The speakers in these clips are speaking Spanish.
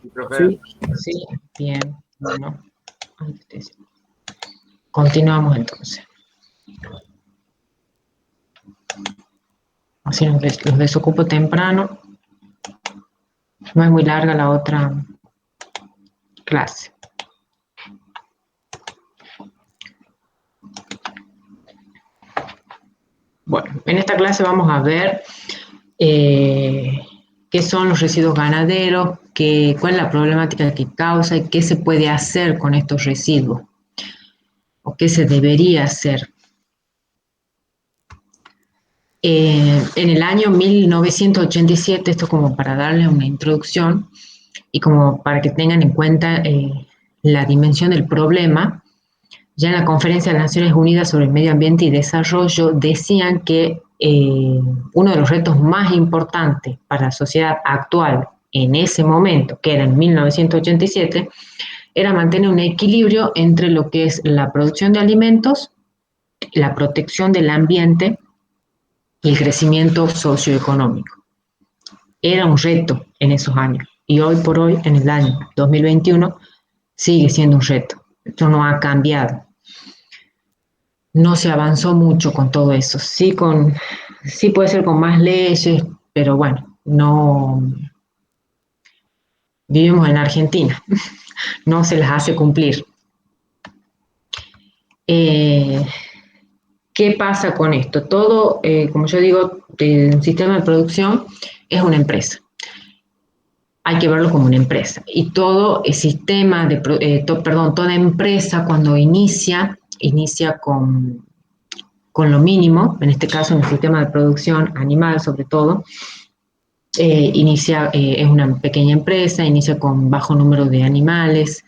Sí, profe. Sí, sí, bien, bueno, continuamos entonces. Así los desocupo temprano. No es muy larga la otra clase. Bueno, en esta clase vamos a ver qué son los residuos ganaderos, cuál es la problemática que causa y qué se puede hacer con estos residuos o qué se debería hacer. En el año 1987, esto como para darle una introducción y como para que tengan en cuenta la dimensión del problema, ya en la Conferencia de las Naciones Unidas sobre el Medio Ambiente y Desarrollo decían que uno de los retos más importantes para la sociedad actual en ese momento, que era en 1987, era mantener un equilibrio entre lo que es la producción de alimentos, la protección del ambiente y el crecimiento socioeconómico. Era un reto en esos años y hoy por hoy, en el año 2021, sigue siendo un reto. Esto no ha cambiado. No se avanzó mucho con todo eso. Sí puede ser con más leyes, pero bueno, no vivimos en Argentina, no se las hace cumplir. ¿Qué pasa con esto? Todo, como yo digo, el sistema de producción es una empresa. Hay que verlo como una empresa. Y todo el sistema toda empresa cuando inicia con lo mínimo, en este caso en el sistema de producción animal sobre todo, es una pequeña empresa, inicia con bajo número de animales,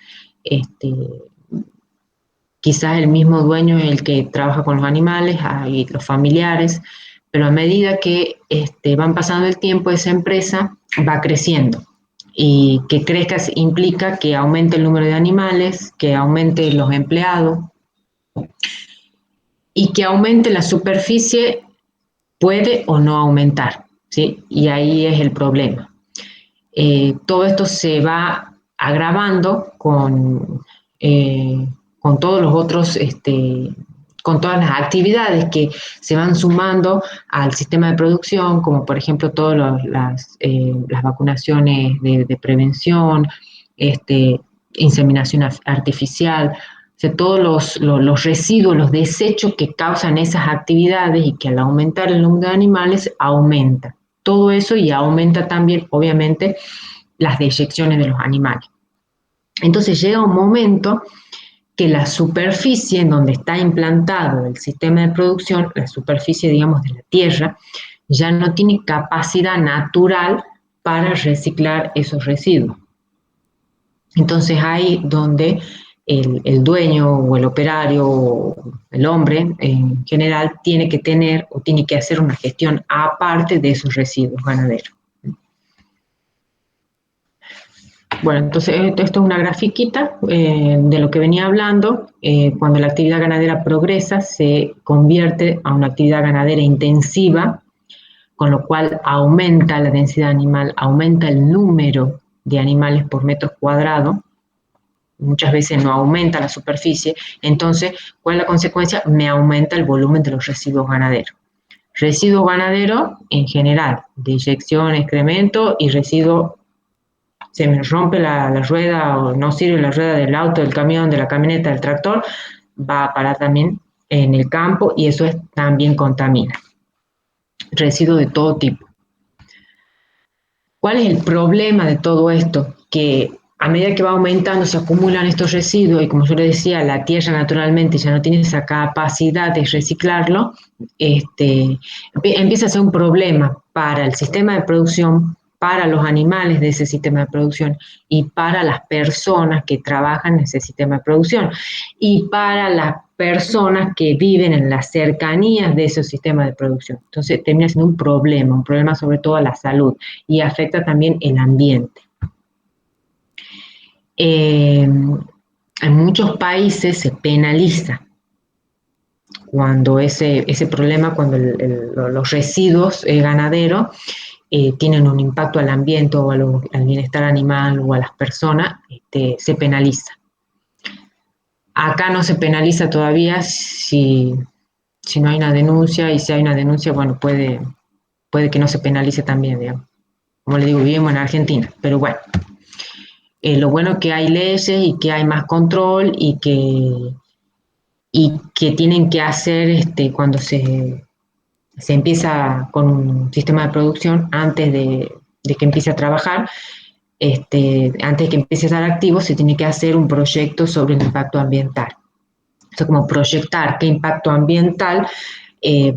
quizás el mismo dueño es el que trabaja con los animales, hay los familiares, pero a medida que van pasando el tiempo, esa empresa va creciendo. Y que crezca implica que aumente el número de animales, que aumente los empleados y que aumente la superficie, puede o no aumentar, ¿sí? Y ahí es el problema. Todo esto se va agravando con todos los otros, con todas las actividades que se van sumando al sistema de producción, como por ejemplo todas las vacunaciones de prevención, inseminación artificial, o sea, todos los residuos, los desechos que causan esas actividades y que al aumentar el número de animales aumenta. Todo eso y aumenta también, obviamente, las deyecciones de los animales. Entonces llega un momento que la superficie en donde está implantado el sistema de producción, la superficie, digamos, de la tierra, ya no tiene capacidad natural para reciclar esos residuos. Entonces ahí donde el dueño o el operario o el hombre en general tiene que tener o tiene que hacer una gestión aparte de esos residuos ganaderos. Bueno, entonces esto es una grafiquita de lo que venía hablando. Cuando la actividad ganadera progresa, se convierte a una actividad ganadera intensiva, con lo cual aumenta la densidad animal, aumenta el número de animales por metro cuadrado. Muchas veces no aumenta la superficie. Entonces, ¿cuál es la consecuencia? Me aumenta el volumen de los residuos ganaderos. Residuos ganaderos en general, deyección, excremento y residuos. Se me rompe la rueda o no sirve la rueda del auto, del camión, de la camioneta, del tractor, va a parar también en el campo y eso también contamina. Residuos de todo tipo. ¿Cuál es el problema de todo esto? Que a medida que va aumentando se acumulan estos residuos y como yo le decía, la tierra naturalmente ya no tiene esa capacidad de reciclarlo, empieza a ser un problema para el sistema de producción, para los animales de ese sistema de producción y para las personas que trabajan en ese sistema de producción y para las personas que viven en las cercanías de ese sistema de producción. Entonces termina siendo un problema sobre todo a la salud y afecta también el ambiente. En muchos países se penaliza cuando ese problema, cuando los residuos ganaderos tienen un impacto al ambiente o al bienestar animal o a las personas, se penaliza. Acá no se penaliza todavía si no hay una denuncia, y si hay una denuncia, bueno, puede que no se penalice también, digamos. Como le digo, vivimos en Argentina, pero bueno, lo bueno es que hay leyes y que hay más control y que tienen que hacer cuando se empieza con un sistema de producción, antes de que empiece a trabajar, antes de que empiece a estar activo, se tiene que hacer un proyecto sobre el impacto ambiental. O sea, como proyectar qué impacto ambiental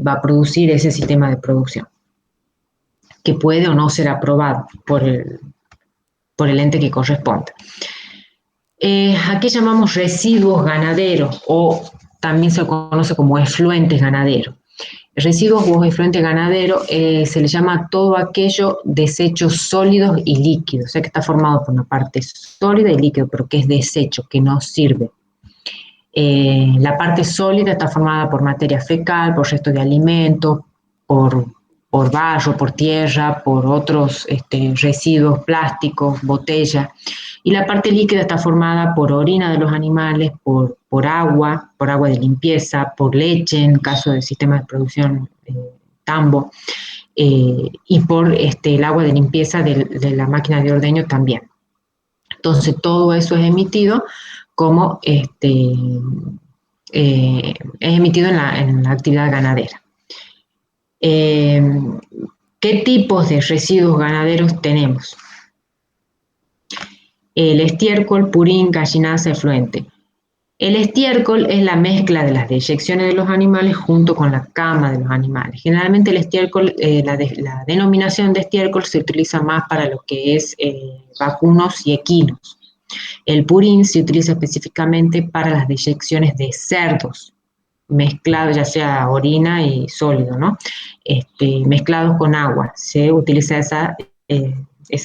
va a producir ese sistema de producción, que puede o no ser aprobado por el ente que corresponde. Aquí llamamos residuos ganaderos, o también se conoce como efluentes ganaderos. Residuos o efluente ganadero se le llama a todo aquello desechos sólidos y líquidos, o sea que está formado por una parte sólida y líquido, pero que es desecho, que no sirve. La parte sólida está formada por materia fecal, por restos de alimentos, por barro, por tierra, por otros residuos plásticos, botellas. Y la parte líquida está formada por orina de los animales, por agua de limpieza, por leche en caso de sistemas de producción tambo, y por el agua de limpieza de la máquina de ordeño también. Entonces todo eso es emitido como es emitido en la actividad ganadera. ¿Qué tipos de residuos ganaderos tenemos? El estiércol, purín, gallinaza, efluente. El estiércol es la mezcla de las deyecciones de los animales junto con la cama de los animales. Generalmente el estiércol, la denominación de estiércol se utiliza más para lo que es vacunos y equinos. El purín se utiliza específicamente para las deyecciones de cerdos, mezclados, ya sea orina y sólido, ¿no? Mezclados con agua. Se utiliza esa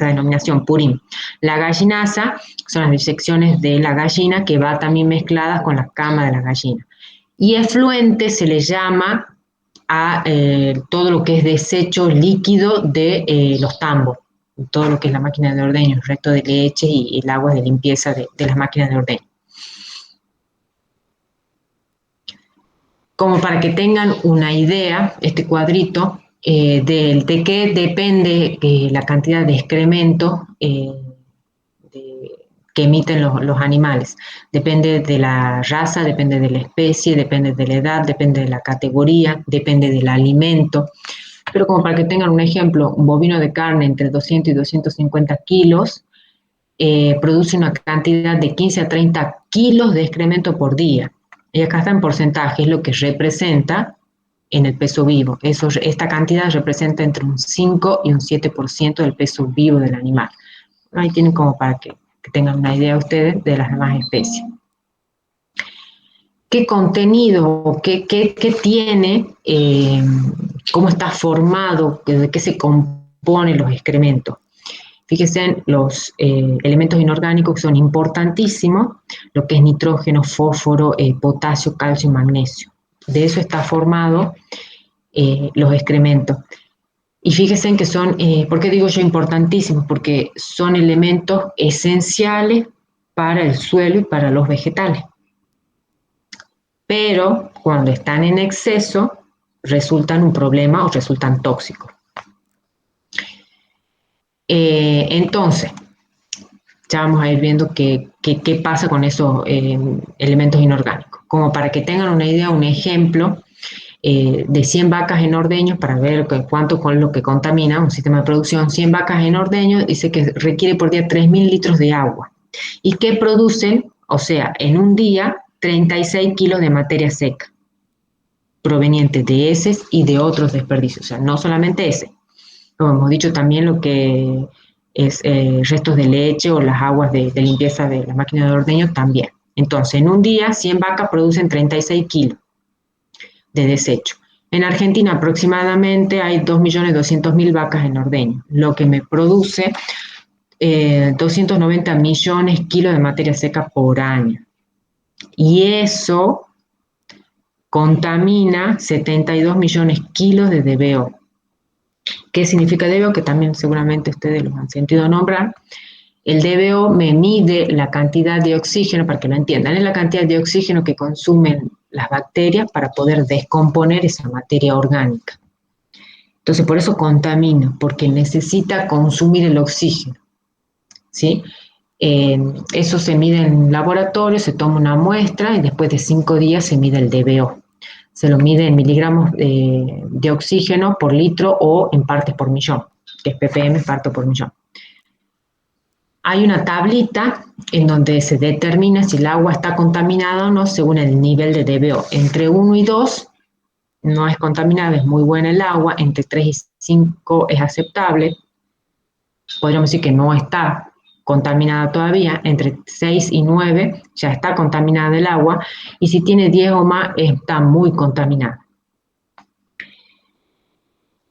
denominación, purín. La gallinaza son las disecciones de la gallina, que va también mezcladas con la cama de la gallina. Y efluente se le llama a todo lo que es desecho líquido de los tambos, todo lo que es la máquina de ordeño, el resto de leche y el agua de limpieza de las máquinas de ordeño. Como para que tengan una idea, este cuadrito, de qué depende la cantidad de excremento que emiten los animales. Depende de la raza, depende de la especie, depende de la edad, depende de la categoría, depende del alimento. Pero como para que tengan un ejemplo, un bovino de carne entre 200 y 250 kilos produce una cantidad de 15 a 30 kilos de excremento por día. Y acá está en porcentaje, es lo que representa en el peso vivo. Esta cantidad representa entre un 5 y un 7% del peso vivo del animal. Ahí tienen como para que tengan una idea ustedes de las demás especies. ¿Qué contenido, qué tiene, cómo está formado, de qué se componen los excrementos? Fíjense en los elementos inorgánicos, que son importantísimos, lo que es nitrógeno, fósforo, potasio, calcio y magnesio. De eso está formado los excrementos. Y fíjense en que son, ¿por qué digo yo importantísimos? Porque son elementos esenciales para el suelo y para los vegetales. Pero cuando están en exceso, resultan un problema o resultan tóxicos. Entonces, ya vamos a ir viendo qué pasa con esos elementos inorgánicos. Como para que tengan una idea, un ejemplo de 100 vacas en ordeño, para ver cuánto con lo que contamina un sistema de producción. 100 vacas en ordeño dice que requiere por día 3.000 litros de agua. ¿Y qué producen? O sea, en un día, 36 kilos de materia seca, provenientes de heces y de otros desperdicios. O sea, no solamente heces, como hemos dicho, también lo que es restos de leche o las aguas de limpieza de la máquina de ordeño también. Entonces, en un día, 100 vacas producen 36 kilos de desecho. En Argentina aproximadamente hay 2.200.000 vacas en ordeño, lo que me produce 290 millones de kilos de materia seca por año. Y eso contamina 72 millones de kilos de DBO. ¿Qué significa DBO? Que también seguramente ustedes lo han sentido nombrar. El DBO me mide la cantidad de oxígeno, para que lo entiendan, es la cantidad de oxígeno que consumen las bacterias para poder descomponer esa materia orgánica. Entonces, por eso contamina, porque necesita consumir el oxígeno, ¿sí? Eso se mide en laboratorio, se toma una muestra y después de 5 días se mide el DBO. Se lo mide en miligramos de oxígeno por litro o en partes por millón, que es ppm, parto por millón. Hay una tablita en donde se determina si el agua está contaminada o no según el nivel de DBO. Entre 1 y 2 no es contaminada, es muy buena el agua. Entre 3 y 5 es aceptable. Podríamos decir que no está contaminada todavía. Entre 6 y 9 ya está contaminada el agua. Y si tiene 10 o más, está muy contaminada.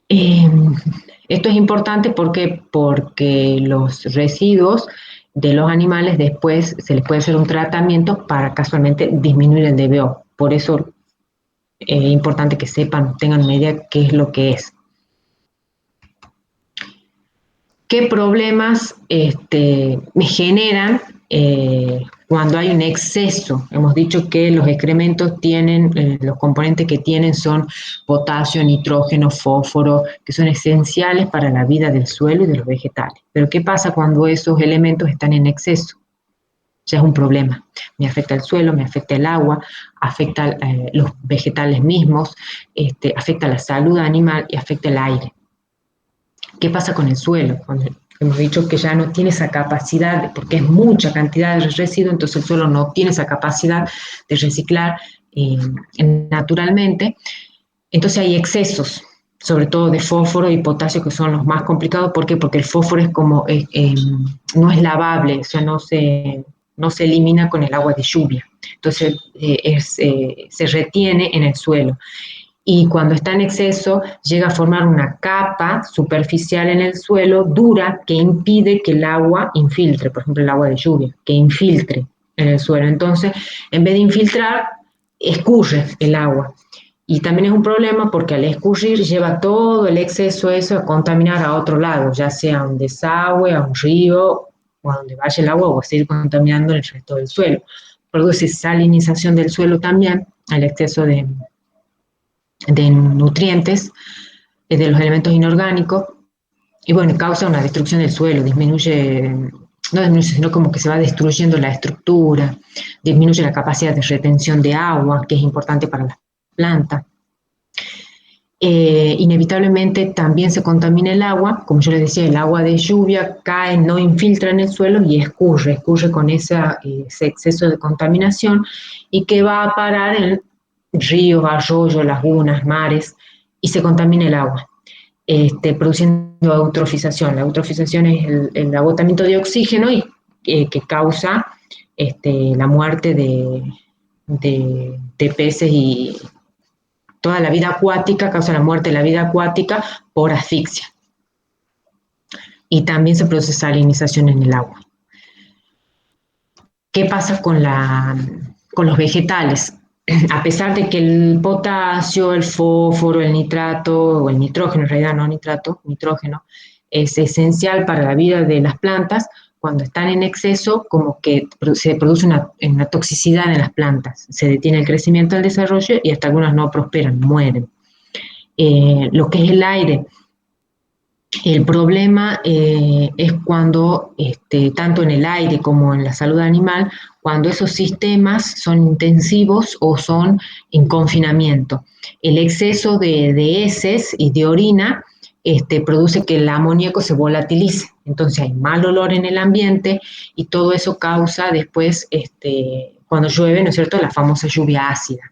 Esto es importante porque los residuos de los animales después se les puede hacer un tratamiento para casualmente disminuir el DBO. Por eso es importante que sepan, tengan una idea qué es lo que es. ¿Qué problemas me generan cuando hay un exceso? Hemos dicho que los excrementos tienen, los componentes que tienen son potasio, nitrógeno, fósforo, que son esenciales para la vida del suelo y de los vegetales. Pero ¿qué pasa cuando esos elementos están en exceso? Ya es un problema. Me afecta el suelo, me afecta el agua, afecta los vegetales mismos, afecta la salud animal y afecta el aire. ¿Qué pasa con el suelo? Cuando hemos dicho que ya no tiene esa capacidad, porque es mucha cantidad de residuos, entonces el suelo no tiene esa capacidad de reciclar naturalmente. Entonces hay excesos, sobre todo de fósforo y potasio, que son los más complicados. ¿Por qué? Porque el fósforo es como, no es lavable, o sea, no se elimina con el agua de lluvia. Entonces se retiene en el suelo. Y cuando está en exceso llega a formar una capa superficial en el suelo dura que impide que el agua infiltre, por ejemplo el agua de lluvia, que infiltre en el suelo. Entonces, en vez de infiltrar, escurre el agua. Y también es un problema porque al escurrir lleva todo el exceso eso a contaminar a otro lado, ya sea a un desagüe, a un río, o a donde vaya el agua, o a seguir contaminando el resto del suelo. Produce salinización del suelo también, al exceso de nutrientes, de los elementos inorgánicos, y bueno, causa una destrucción del suelo, disminuye, no disminuye, sino como que se va destruyendo la estructura, disminuye la capacidad de retención de agua, que es importante para las plantas. Inevitablemente también se contamina el agua, como yo les decía, el agua de lluvia cae, no infiltra en el suelo y escurre con ese exceso de contaminación, y que va a parar en ríos, arroyos, lagunas, mares, y se contamina el agua, produciendo eutrofización. La eutrofización es el agotamiento de oxígeno y que causa la muerte de peces y toda la vida acuática, causa la muerte de la vida acuática por asfixia. Y también se produce salinización en el agua. ¿Qué pasa con los vegetales? A pesar de que el potasio, el fósforo, el nitrato, o el nitrógeno, en realidad no nitrato, nitrógeno, es esencial para la vida de las plantas, cuando están en exceso, como que se produce una toxicidad en las plantas. Se detiene el crecimiento, el desarrollo, y hasta algunas no prosperan, mueren. Lo que es el aire. El problema es cuando, tanto en el aire como en la salud animal, cuando esos sistemas son intensivos o son en confinamiento. El exceso de heces y de orina produce que el amoníaco se volatilice. Entonces hay mal olor en el ambiente y todo eso causa después, cuando llueve, ¿no es cierto?, la famosa lluvia ácida.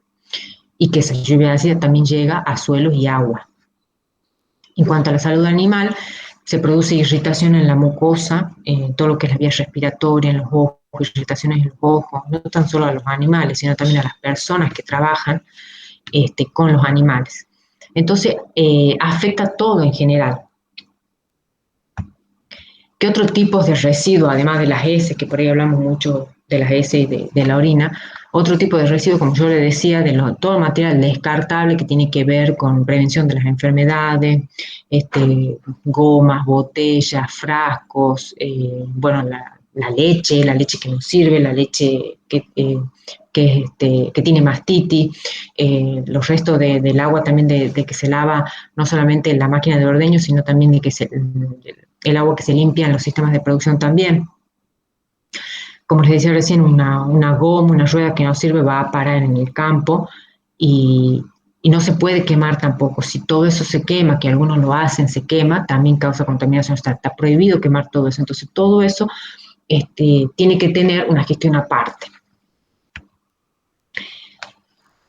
Y que esa lluvia ácida también llega a suelos y agua. En cuanto a la salud animal, se produce irritación en la mucosa, en todo lo que es la vía respiratoria, en los ojos, irritaciones en los ojos, no tan solo a los animales, sino también a las personas que trabajan con los animales. Entonces, afecta todo en general. ¿Qué otros tipos de residuos, además de las heces, que por ahí hablamos mucho de las heces y de la orina, otro tipo de residuos, como yo le decía, todo el material descartable que tiene que ver con prevención de las enfermedades, gomas, botellas, frascos, bueno, la leche que nos sirve, la leche que tiene mastitis, los restos del agua también de que se lava no solamente la máquina de ordeño, sino también el agua que se limpia en los sistemas de producción también. Como les decía recién, una goma, una rueda que no sirve va a parar en el campo y, y no se puede quemar tampoco. Si todo eso se quema, que algunos lo hacen, se quema, también causa contaminación. Está prohibido quemar todo eso. Entonces, todo eso tiene que tener una gestión aparte.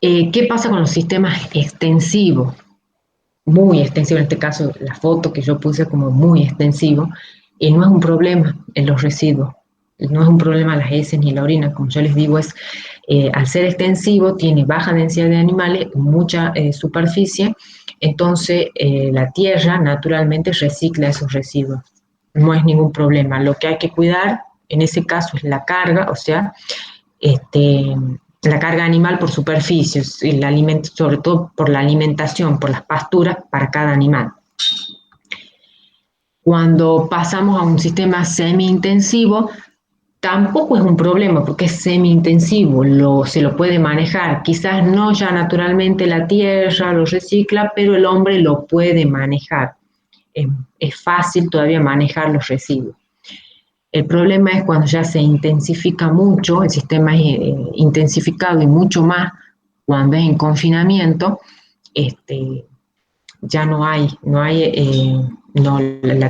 ¿Qué pasa con los sistemas extensivos? Muy extensivo, en este caso la foto que yo puse como muy extensivo, y no es un problema en los residuos, no es un problema las heces ni la orina, como yo les digo, al ser extensivo, tiene baja densidad de animales, mucha superficie, entonces la tierra naturalmente recicla esos residuos, no es ningún problema. Lo que hay que cuidar en ese caso es la carga, o sea, este, la carga animal por superficies, el alimento, sobre todo por la alimentación, por las pasturas para cada animal. Cuando pasamos a un sistema semi-intensivo, tampoco es un problema porque es semi-intensivo, se lo puede manejar. Quizás no ya naturalmente la tierra lo recicla, pero el hombre lo puede manejar. Es fácil todavía manejar los residuos. El problema es cuando ya se intensifica mucho, el sistema es intensificado y mucho más cuando es en confinamiento, ya la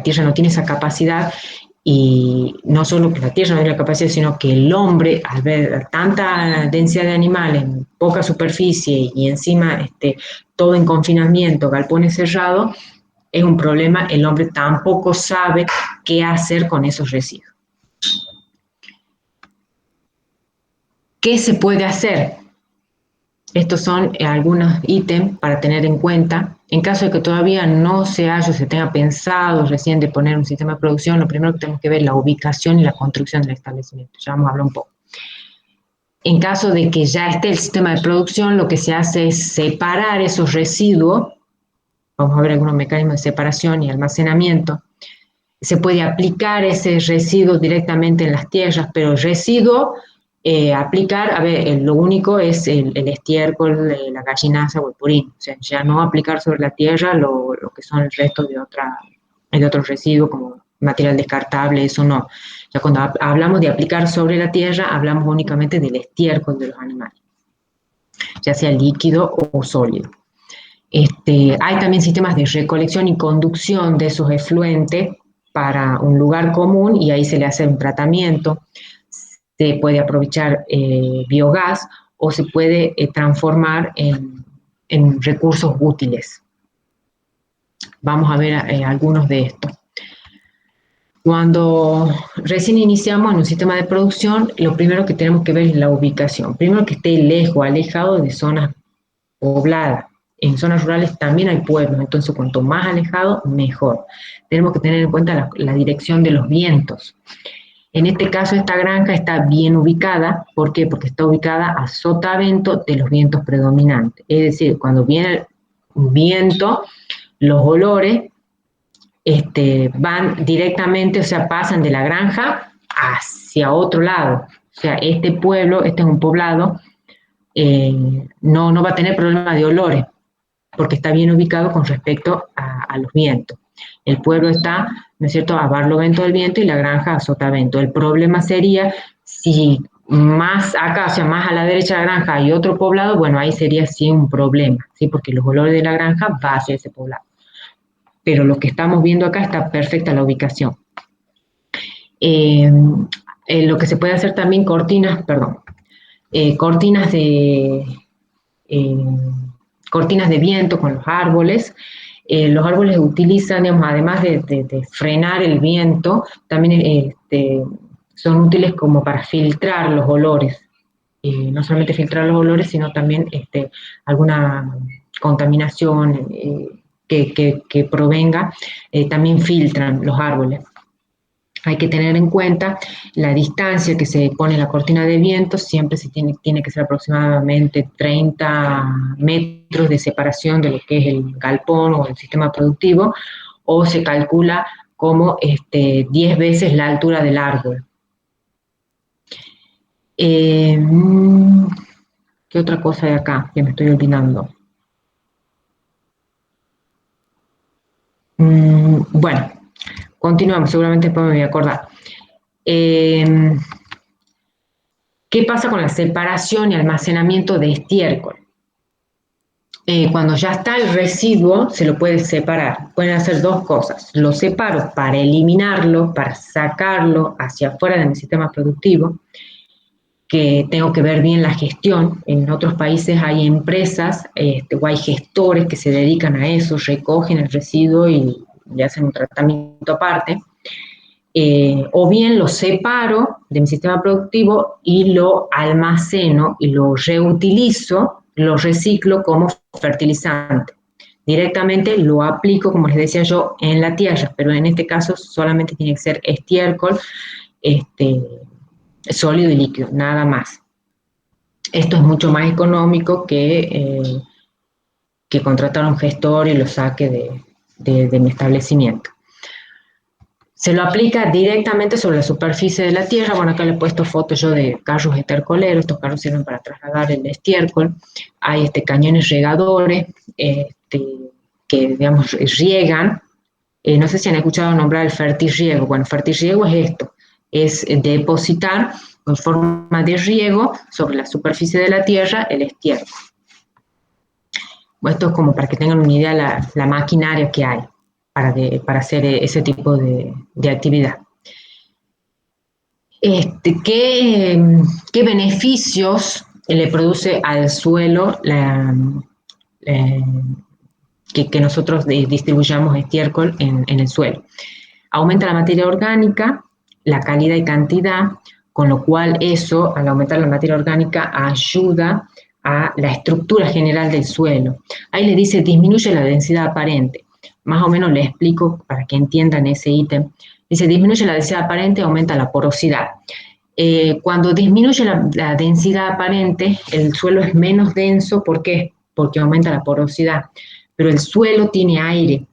tierra no tiene esa capacidad y no solo que la tierra no tiene la capacidad, sino que el hombre, al ver tanta densidad de animales en poca superficie y encima todo en confinamiento, galpones cerrados, es un problema, el hombre tampoco sabe qué hacer con esos residuos. ¿Qué se puede hacer? Estos son algunos ítems para tener en cuenta. En caso de que todavía no se haya, se tenga pensado recién de poner un sistema de producción, lo primero que tenemos que ver es la ubicación y la construcción del establecimiento. Ya vamos a hablar un poco. En caso de que ya esté el sistema de producción, lo que se hace es separar esos residuos. Vamos a ver algunos mecanismos de separación y almacenamiento. Se puede aplicar ese residuo directamente en las tierras, pero el residuo aplicar, a ver, lo único es el estiércol, la gallinaza o el purín, o sea, ya no aplicar sobre la tierra lo que son el resto de otros residuos como material descartable, eso no. Ya cuando hablamos de aplicar sobre la tierra, hablamos únicamente del estiércol de los animales, ya sea líquido o sólido. Hay también sistemas de recolección y conducción de esos efluentes para un lugar común y ahí se le hace un tratamiento. Se puede aprovechar biogás o se puede transformar en recursos útiles. Vamos a ver algunos de estos. Cuando recién iniciamos en un sistema de producción, lo primero que tenemos que ver es la ubicación. Primero que esté lejos, alejado de zonas pobladas. En zonas rurales también hay pueblos, entonces cuanto más alejado, mejor. Tenemos que tener en cuenta la dirección de los vientos. En este caso, esta granja está bien ubicada. ¿Por qué? Porque está ubicada a sotavento de los vientos predominantes. Es decir, cuando viene un viento, los olores van directamente, o sea, pasan de la granja hacia otro lado. O sea, este pueblo, este es un poblado, no va a tener problema de olores, porque está bien ubicado con respecto a los vientos. El pueblo está, ¿no es cierto?, a barlovento del viento y la granja a sotavento. El problema sería si más acá, o sea, más a la derecha de la granja hay otro poblado, bueno, ahí sería sí un problema, ¿sí? Porque los olores de la granja van hacia ese poblado. Pero lo que estamos viendo acá está perfecta la ubicación. Lo que se puede hacer también cortinas de viento con los árboles. Los árboles utilizan, digamos, además de frenar el viento, también son útiles como para filtrar los olores. No solamente filtrar los olores, sino también alguna contaminación que provenga, también filtran los árboles. Hay que tener en cuenta la distancia que se pone la cortina de viento, siempre tiene que ser aproximadamente 30 metros de separación de lo que es el galpón o el sistema productivo, o se calcula como 10 veces la altura del árbol. Eh, ¿Qué otra cosa hay acá que me estoy olvidando? Bueno, continuamos, seguramente después me voy a acordar. Eh, ¿Qué pasa con la separación y almacenamiento de estiércol? Cuando ya está el residuo, se lo puede separar. Pueden hacer dos cosas. Lo separo para eliminarlo, para sacarlo hacia afuera de mi sistema productivo, que tengo que ver bien la gestión. En otros países hay empresas o hay gestores que se dedican a eso, recogen el residuo y le hacen un tratamiento aparte. O bien lo separo de mi sistema productivo y lo almaceno y lo reutilizo, lo reciclo como fertilizante. Directamente lo aplico, como les decía yo, en la tierra, pero en este caso solamente tiene que ser estiércol, sólido y líquido, nada más. Esto es mucho más económico que contratar a un gestor y lo saque de mi establecimiento. Se lo aplica directamente sobre la superficie de la tierra. Bueno, acá le he puesto fotos yo de carros estercoleros. Estos carros sirven para trasladar el estiércol. Hay cañones regadores que, digamos, riegan. No sé si han escuchado nombrar el fertirriego. Bueno, fertirriego es esto, es depositar en forma de riego sobre la superficie de la tierra el estiércol. Esto es como para que tengan una idea la maquinaria que hay para hacer ese tipo de actividad. ¿Qué beneficios le produce al suelo eh, que nosotros distribuyamos estiércol en el suelo? Aumenta la materia orgánica, la calidad y cantidad, con lo cual eso, al aumentar la materia orgánica, ayuda a la estructura general del suelo. Ahí le dice disminuye la densidad aparente. Más o menos le explico para que entiendan ese ítem. Dice disminuye la densidad aparente, aumenta la porosidad. Cuando disminuye la densidad aparente, el suelo es menos denso. ¿Por qué? Porque aumenta la porosidad. Pero el suelo tiene aire,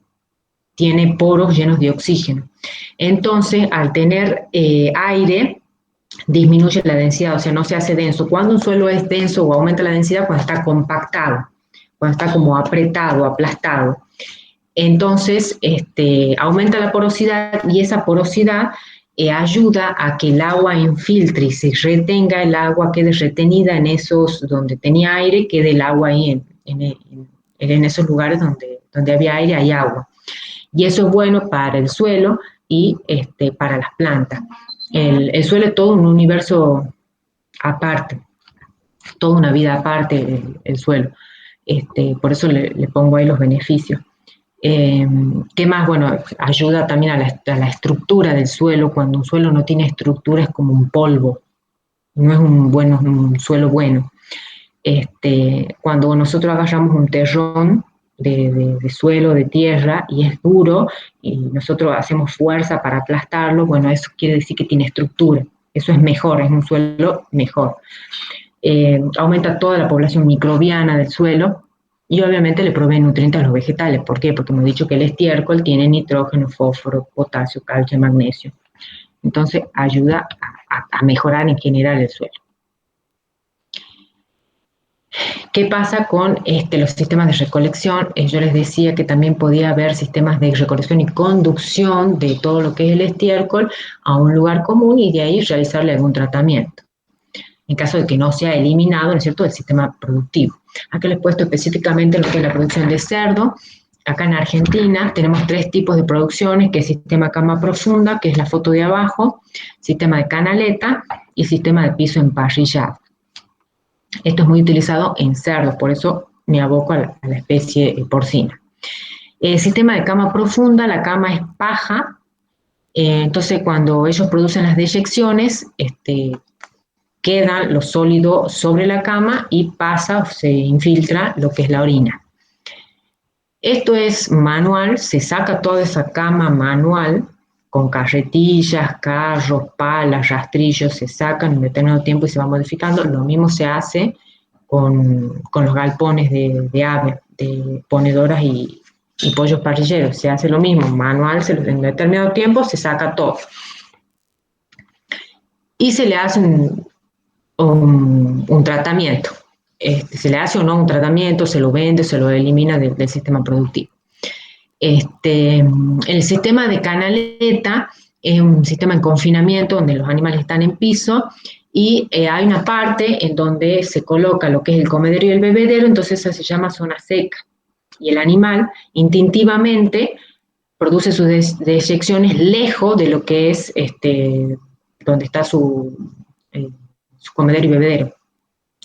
tiene poros llenos de oxígeno. Entonces, al tener aire, disminuye la densidad, o sea, no se hace denso. Cuando un suelo es denso o aumenta la densidad, cuando está compactado, cuando está como apretado, aplastado. Entonces, aumenta la porosidad y esa porosidad ayuda a que el agua infiltre y se retenga el agua, quede retenida en esos donde tenía aire, quede el agua ahí en esos lugares donde había aire, hay agua. Y eso es bueno para el suelo y para las plantas. El suelo es todo un universo aparte, toda una vida aparte el suelo. Por eso le pongo ahí los beneficios. ¿Qué más? Bueno, ayuda también a la estructura del suelo. Cuando un suelo no tiene estructura es como un polvo, no es un suelo bueno. Cuando nosotros agarramos un terrón de suelo, de tierra, y es duro, y nosotros hacemos fuerza para aplastarlo, bueno, eso quiere decir que tiene estructura. Eso es mejor, es un suelo mejor. Aumenta toda la población microbiana del suelo y obviamente le provee nutrientes a los vegetales. ¿Por qué? Porque hemos dicho que el estiércol tiene nitrógeno, fósforo, potasio, calcio y magnesio. Entonces ayuda a mejorar en general el suelo. ¿Qué pasa con los sistemas de recolección? Yo les decía que también podía haber sistemas de recolección y conducción de todo lo que es el estiércol a un lugar común y de ahí realizarle algún tratamiento, en caso de que no sea eliminado, ¿no es cierto?, del sistema productivo. Aquí les he puesto específicamente lo que es la producción de cerdo. Acá en Argentina tenemos 3 tipos de producciones, que es sistema cama profunda, que es la foto de abajo, sistema de canaleta y sistema de piso emparrillado. Esto es muy utilizado en cerdos, por eso me aboco a la especie porcina. El sistema de cama profunda, la cama es paja, entonces cuando ellos producen las deyecciones, queda lo sólido sobre la cama y pasa o se infiltra lo que es la orina. Esto es manual, se saca toda esa cama manual, con carretillas, carros, palas, rastrillos, se sacan en determinado tiempo y se va modificando. Lo mismo se hace con los galpones de aves, de ponedoras y pollos parrilleros. Se hace lo mismo, manual, en determinado tiempo se saca todo. Y se le hace un tratamiento. Se le hace o no un tratamiento, se lo vende, se lo elimina del sistema productivo. El sistema de canaleta es un sistema en confinamiento donde los animales están en piso y hay una parte en donde se coloca lo que es el comedero y el bebedero, entonces esa se llama zona seca. Y el animal instintivamente produce sus deyecciones lejos de lo que es donde está su comedero y bebedero.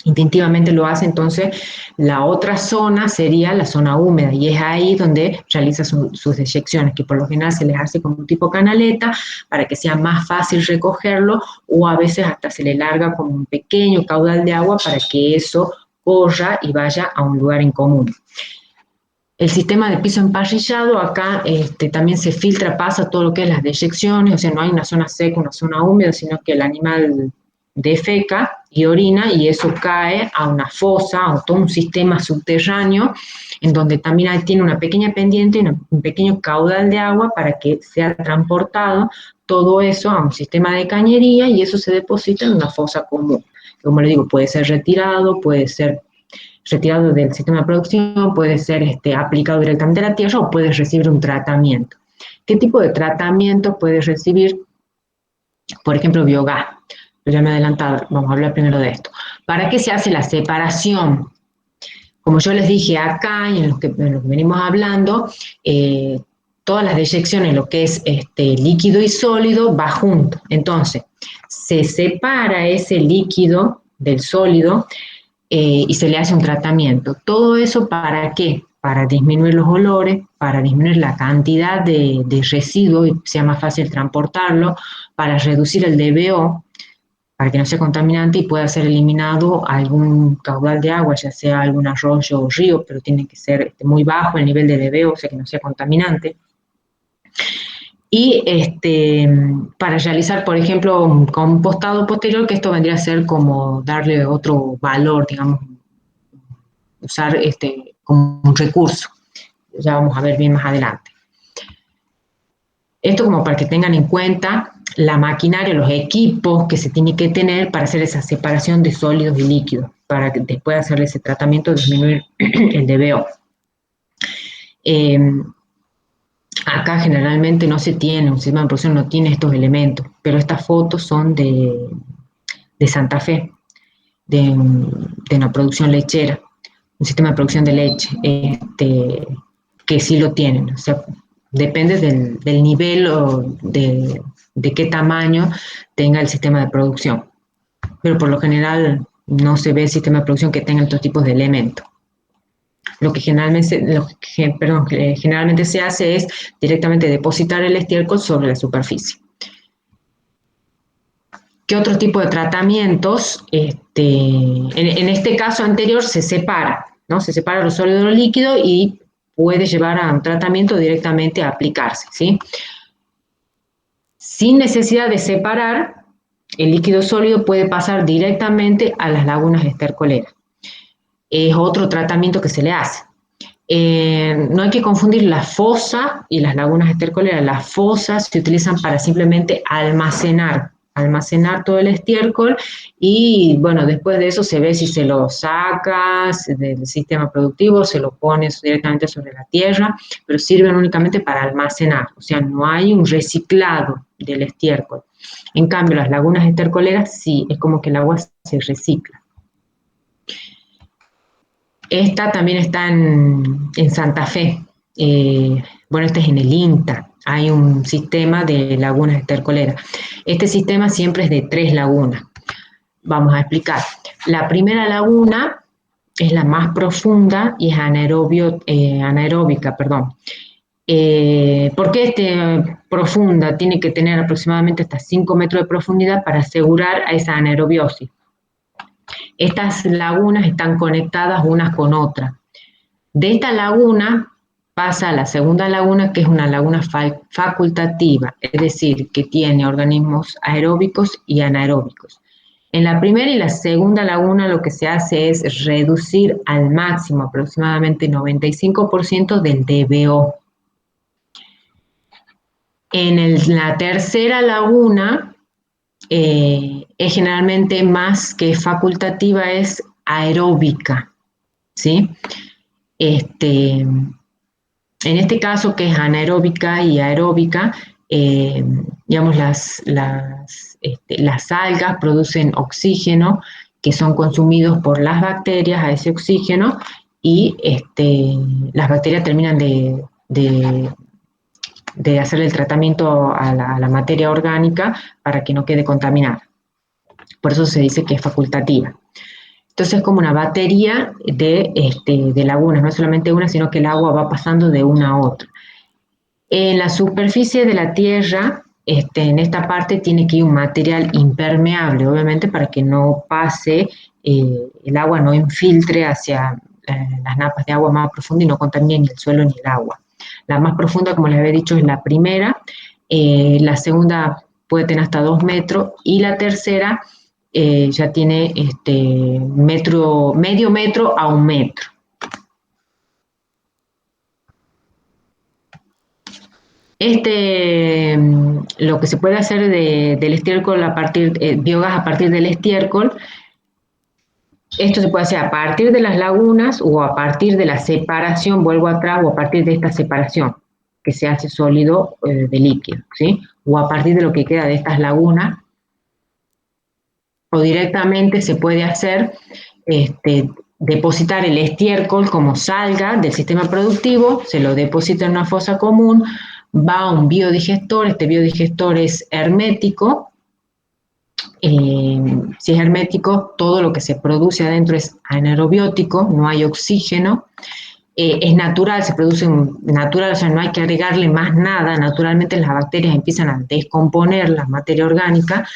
Instintivamente lo hace, entonces la otra zona sería la zona húmeda y es ahí donde realiza sus deyecciones, que por lo general se les hace como un tipo canaleta para que sea más fácil recogerlo o a veces hasta se le larga como un pequeño caudal de agua para que eso corra y vaya a un lugar en común. El sistema de piso emparrillado, acá también se filtra, pasa todo lo que es las deyecciones, o sea, no hay una zona seca, una zona húmeda, sino que el animal defeca y orina y eso cae a una fosa, a todo un sistema subterráneo, en donde también tiene una pequeña pendiente y un pequeño caudal de agua para que sea transportado todo eso a un sistema de cañería y eso se deposita en una fosa común. Como le digo, puede ser retirado, puede ser retirado del sistema de producción, puede ser aplicado directamente a la tierra o puede recibir un tratamiento. ¿Qué tipo de tratamiento puede recibir? Por ejemplo, biogás. Ya me he adelantado, vamos a hablar primero de esto. ¿Para qué se hace la separación? Como yo les dije acá y en lo que venimos hablando, todas las deyecciones, lo que es líquido y sólido, va junto. Entonces, se separa ese líquido del sólido y se le hace un tratamiento. ¿Todo eso para qué? Para disminuir los olores, para disminuir la cantidad de residuos y sea más fácil transportarlo, para reducir el DBO, para que no sea contaminante y pueda ser eliminado algún caudal de agua, ya sea algún arroyo o río, pero tiene que ser muy bajo el nivel de DBO, o sea que no sea contaminante. Y para realizar, por ejemplo, un compostado posterior, que esto vendría a ser como darle otro valor, digamos, usar como un recurso. Ya vamos a ver bien más adelante. Esto como para que tengan en cuenta la maquinaria, los equipos que se tiene que tener para hacer esa separación de sólidos y líquidos, para que después de hacer ese tratamiento disminuir el DBO. Acá generalmente no se tiene, un sistema de producción no tiene estos elementos, pero estas fotos son de Santa Fe, de una producción lechera, un sistema de producción de leche, que sí lo tienen. O sea, depende del nivel o de qué tamaño tenga el sistema de producción. Pero por lo general no se ve el sistema de producción que tenga estos tipos de elementos. Generalmente se hace es directamente depositar el estiércol sobre la superficie. ¿Qué otro tipo de tratamientos? En este caso anterior se separa, ¿no? Se separa lo sólido de lo líquido y puede llevar a un tratamiento directamente a aplicarse, ¿sí? Sin necesidad de separar, el líquido sólido puede pasar directamente a las lagunas estercoleras. Es otro tratamiento que se le hace. No hay que confundir la fosa y las lagunas estercoleras. Las fosas se utilizan para simplemente almacenar todo el estiércol y bueno, después de eso se ve si se lo saca del sistema productivo, se lo pone directamente sobre la tierra, pero sirven únicamente para almacenar, o sea, no hay un reciclado del estiércol. En cambio, las lagunas estercoleras sí, es como que el agua se recicla. Esta también está en Santa Fe. Bueno, este es en el INTA. Hay un sistema de lagunas estercoleras. Este sistema siempre es de 3 lagunas. Vamos a explicar. La primera laguna es la más profunda y es anaeróbica, perdón. ¿Por qué profunda? Tiene que tener aproximadamente hasta 5 metros de profundidad para asegurar a esa anaerobiosis. Estas lagunas están conectadas unas con otras. De esta laguna pasa a la segunda laguna, que es una laguna facultativa, es decir, que tiene organismos aeróbicos y anaeróbicos. En la primera y la segunda laguna lo que se hace es reducir al máximo, aproximadamente 95% del DBO. La tercera laguna es generalmente más que facultativa, es aeróbica, ¿sí? En este caso, que es anaeróbica y aeróbica, digamos, las algas producen oxígeno que son consumidos por las bacterias a ese oxígeno y las bacterias terminan de hacer el tratamiento a la materia orgánica para que no quede contaminada. Por eso se dice que es facultativa. Entonces es como una batería de lagunas, no solamente una, sino que el agua va pasando de una a otra. En la superficie de la Tierra, en esta parte tiene que ir un material impermeable, obviamente, para que no pase, el agua no infiltre hacia las napas de agua más profundas y no contamine ni el suelo ni el agua. La más profunda, como les había dicho, es la primera, la segunda puede tener hasta 2 metros y la tercera ya tiene medio metro a 1 metro. Lo que se puede hacer del estiércol biogás a partir del estiércol, esto se puede hacer a partir de las lagunas o a partir de la separación, vuelvo atrás, o a partir de esta separación que se hace sólido de líquido, ¿sí? O a partir de lo que queda de estas lagunas, o directamente se puede hacer depositar el estiércol como salga del sistema productivo, se lo deposita en una fosa común, va a un biodigestor, este biodigestor es hermético, si es hermético, todo lo que se produce adentro es anaerobiótico, no hay oxígeno, es natural, se produce natural, o sea, no hay que agregarle más nada, naturalmente las bacterias empiezan a descomponer la materia orgánica.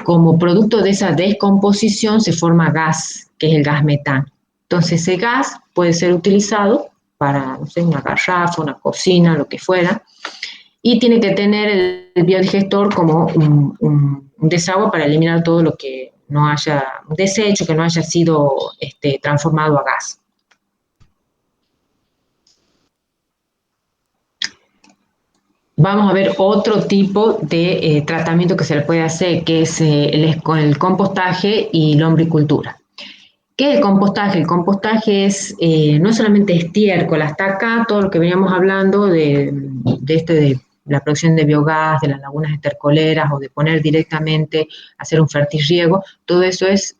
Como producto de esa descomposición se forma gas, que es el gas metano. Entonces ese gas puede ser utilizado para, no sé, una garrafa, una cocina, lo que fuera, y tiene que tener el biodigestor como un desagüe para eliminar todo lo que no haya, un desecho que no haya sido transformado a gas. Vamos a ver otro tipo de tratamiento que se le puede hacer, que es el compostaje y lombricultura. ¿Qué es el compostaje? El compostaje es no solamente estiércol, hasta acá todo lo que veníamos hablando de la producción de biogás, de las lagunas estercoleras o de poner directamente, hacer un fertirriego, todo eso es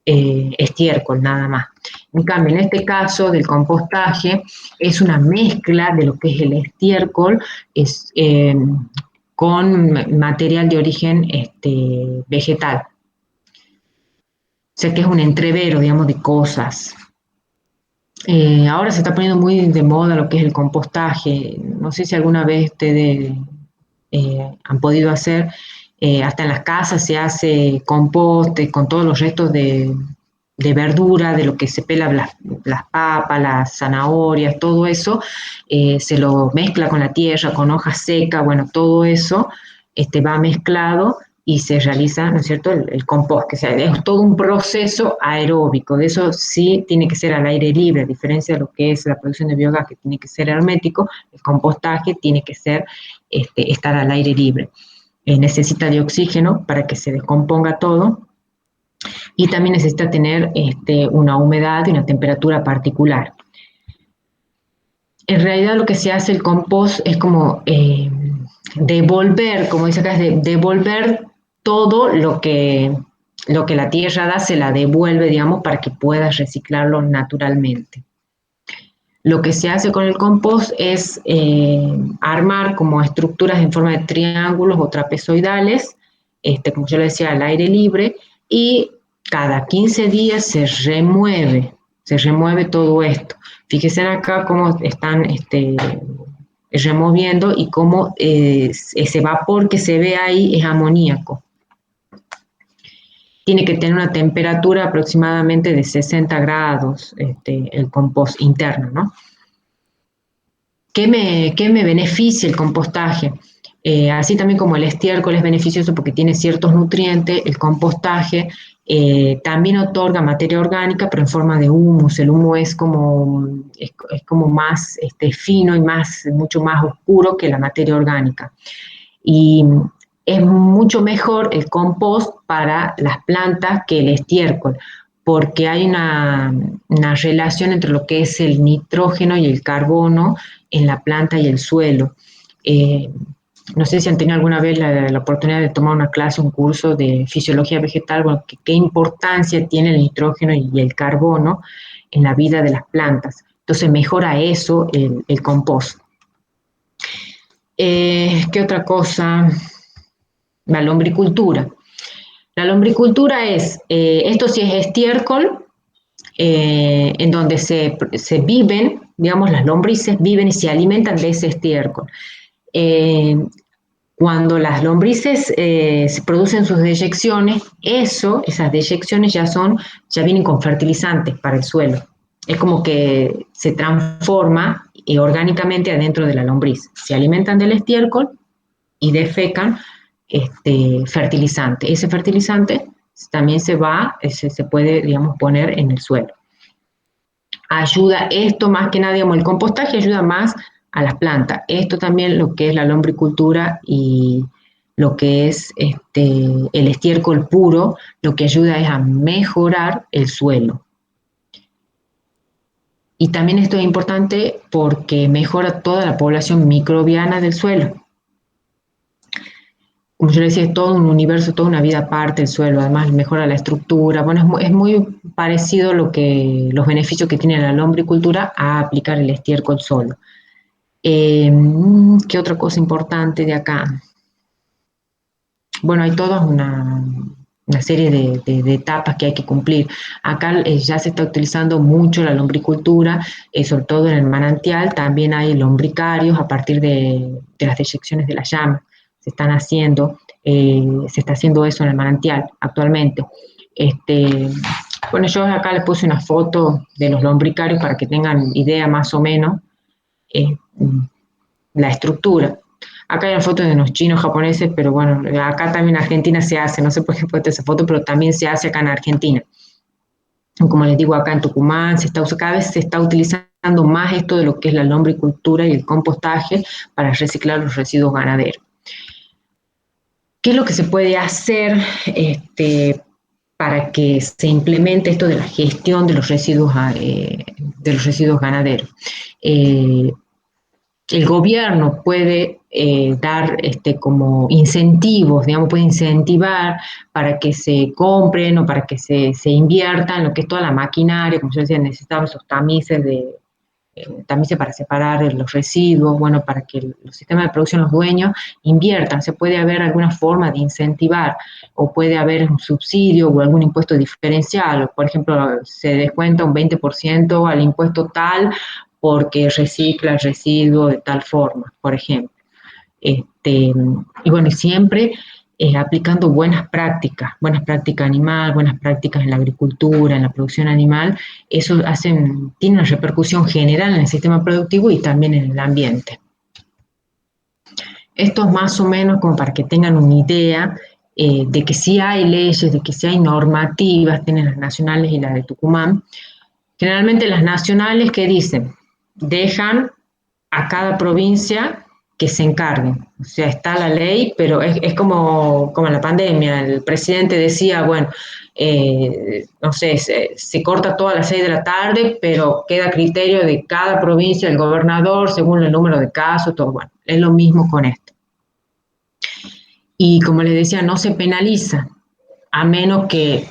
estiércol nada más. En cambio, en este caso del compostaje es una mezcla de lo que es el estiércol con material de origen vegetal. O sea que es un entrevero, digamos, de cosas. Ahora se está poniendo muy de moda lo que es el compostaje. No sé si alguna vez ustedes han podido hacer, hasta en las casas se hace compost con todos los restos de verdura, de lo que se pela las papas, las zanahorias, todo eso, se lo mezcla con la tierra, con hojas secas, bueno, todo eso va mezclado y se realiza, ¿no es cierto?, el compost, que es todo un proceso aeróbico, de eso sí tiene que ser al aire libre, a diferencia de lo que es la producción de biogás, que tiene que ser hermético, el compostaje tiene que ser, estar al aire libre. Necesita de oxígeno para que se descomponga todo y también necesita tener una humedad y una temperatura particular. En realidad lo que se hace el compost es como devolver, como dice acá, es devolver todo lo que la tierra da, se la devuelve, digamos, para que puedas reciclarlo naturalmente. Lo que se hace con el compost es armar como estructuras en forma de triángulos o trapezoidales, como yo le decía, al aire libre, y cada 15 días se remueve todo esto. Fíjense acá cómo están removiendo y cómo ese vapor que se ve ahí es amoníaco. Tiene que tener una temperatura aproximadamente de 60 grados el compost interno, ¿no? ¿Qué me beneficia el compostaje? Así también como el estiércol es beneficioso porque tiene ciertos nutrientes, el compostaje también otorga materia orgánica, pero en forma de humus. El humo es como más fino y mucho más oscuro que la materia orgánica. Y es mucho mejor el compost para las plantas que el estiércol, porque hay una relación entre lo que es el nitrógeno y el carbono en la planta y el suelo. Eh, no sé si han tenido alguna vez la oportunidad de tomar una clase, un curso de fisiología vegetal, bueno, qué importancia tiene el nitrógeno y el carbono en la vida de las plantas. Entonces mejora eso el compost. ¿Qué otra cosa? La lombricultura. La lombricultura esto sí es estiércol, en donde se viven, digamos, las lombrices viven y se alimentan de ese estiércol. Eh, Cuando las lombrices se producen sus deyecciones, esas deyecciones ya vienen con fertilizantes para el suelo. Es como que se transforma orgánicamente adentro de la lombriz. Se alimentan del estiércol y defecan fertilizante. Ese fertilizante también se puede, digamos, poner en el suelo. Ayuda esto más que nada, digamos, el compostaje ayuda más a las plantas. Esto también lo que es la lombricultura y lo que es el estiércol puro, lo que ayuda es a mejorar el suelo. Y también esto es importante porque mejora toda la población microbiana del suelo. Como yo le decía, es todo un universo, toda una vida aparte del suelo, además mejora la estructura. Bueno, es muy parecido los beneficios que tiene la lombricultura a aplicar el estiércol solo. ¿Qué otra cosa importante de acá? Bueno, hay toda una serie de etapas que hay que cumplir. Acá ya se está utilizando mucho la lombricultura, sobre todo en el manantial. También hay lombricarios a partir de las deyecciones de la llama. Se está haciendo eso en el manantial actualmente. Bueno, yo acá les puse una foto de los lombricarios para que tengan idea más o menos eh, la estructura. Acá hay una foto de unos chinos japoneses, pero bueno, acá también en Argentina se hace, no sé por qué puesto esa foto, pero también se hace acá en Argentina. Como les digo, acá en Tucumán cada vez se está utilizando más esto de lo que es la lombricultura y el compostaje para reciclar los residuos ganaderos. ¿Qué es lo que se puede hacer para que se implemente esto de la gestión de los residuos ganaderos? El gobierno puede dar como incentivos, digamos, puede incentivar para que se compren o para que se invierta en lo que es toda la maquinaria, como yo decía, necesitamos esos tamices para separar los residuos, bueno, para que los sistemas de producción, los dueños, inviertan. Se puede haber alguna forma de incentivar o puede haber un subsidio o algún impuesto diferencial. Por ejemplo, se descuenta un 20% al impuesto tal porque recicla el residuo de tal forma, por ejemplo. Y bueno, siempre aplicando buenas prácticas animal, buenas prácticas en la agricultura, en la producción animal, eso tiene una repercusión general en el sistema productivo y también en el ambiente. Esto es más o menos como para que tengan una idea de que sí hay leyes, de que sí hay normativas, tienen las nacionales y las de Tucumán. Generalmente las nacionales, ¿qué dicen? Dejan a cada provincia que se encarguen. O sea, está la ley, pero es como en la pandemia. El presidente decía, bueno, no sé, se corta todas las 6 de la tarde, pero queda a criterio de cada provincia, el gobernador, según el número de casos, todo. Bueno, es lo mismo con esto. Y como les decía, no se penaliza, a menos que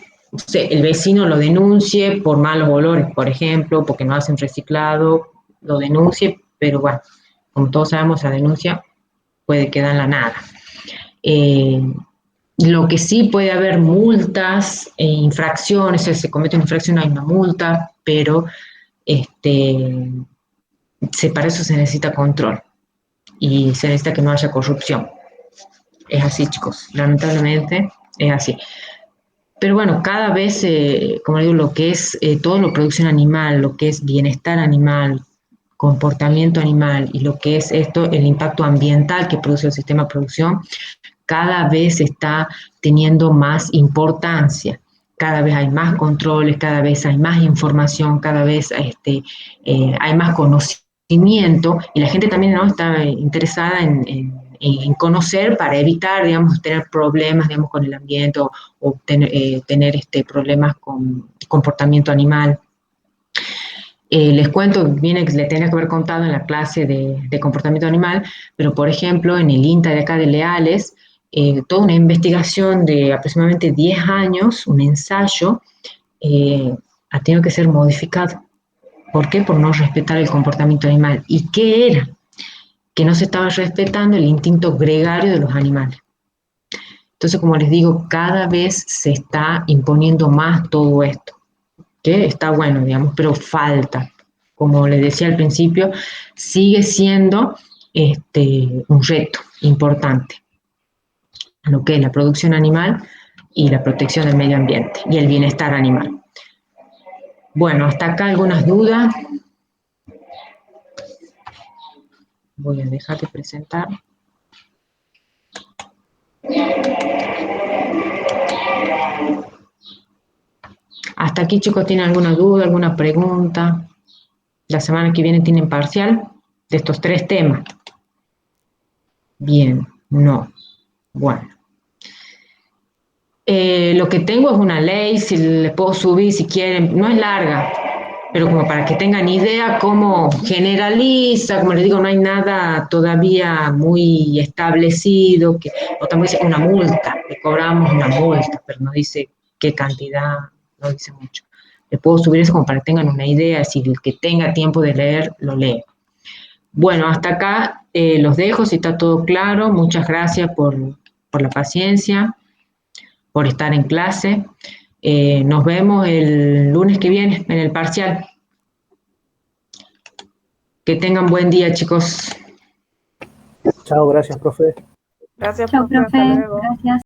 el vecino lo denuncie por malos olores, por ejemplo, porque no hacen reciclado, lo denuncie, pero bueno, como todos sabemos, la denuncia puede quedar en la nada. Lo que sí puede haber multas e infracciones, si se comete una infracción hay una multa, pero para eso se necesita control y se necesita que no haya corrupción. Es así, chicos, lamentablemente es así. Pero bueno, cada vez, como digo, lo que es todo lo producción animal, lo que es bienestar animal, comportamiento animal y lo que es esto, el impacto ambiental que produce el sistema de producción, cada vez está teniendo más importancia. Cada vez hay más controles, cada vez hay más información, cada vez hay más conocimiento y la gente también, ¿no?, está interesada en conocer para evitar, digamos, tener problemas, digamos, con el ambiente o tener problemas con comportamiento animal. Les cuento, viene, le tenía que haber contado en la clase de comportamiento animal, pero por ejemplo, en el INTA de acá de Leales, toda una investigación de aproximadamente 10 años, un ensayo, ha tenido que ser modificado. ¿Por qué? Por no respetar el comportamiento animal. ¿Y qué era? Que no se estaba respetando el instinto gregario de los animales. Entonces, como les digo, cada vez se está imponiendo más todo esto, que está bueno, digamos, pero falta. Como les decía al principio, sigue siendo un reto importante lo que es la producción animal y la protección del medio ambiente y el bienestar animal. Bueno, hasta acá algunas dudas. Voy a dejar de presentar. Hasta aquí, chicos, ¿tienen alguna duda, alguna pregunta? La semana que viene tienen parcial de estos 3 temas. Bien, no. Bueno. Lo que tengo es una ley, si les puedo subir si quieren, no es larga, pero como para que tengan idea cómo generaliza, como les digo, no hay nada todavía muy establecido, o también dice una multa, le cobramos una multa, pero no dice qué cantidad, no dice mucho. Les puedo subir eso como para que tengan una idea, si el que tenga tiempo de leer, lo lee. Bueno, hasta acá los dejo, si está todo claro, muchas gracias por la paciencia, por estar en clase. Nos vemos el lunes que viene en el parcial. Que tengan buen día, chicos. Chao, gracias, profe. Gracias, Chao, profe. Hasta profe. luego. Gracias.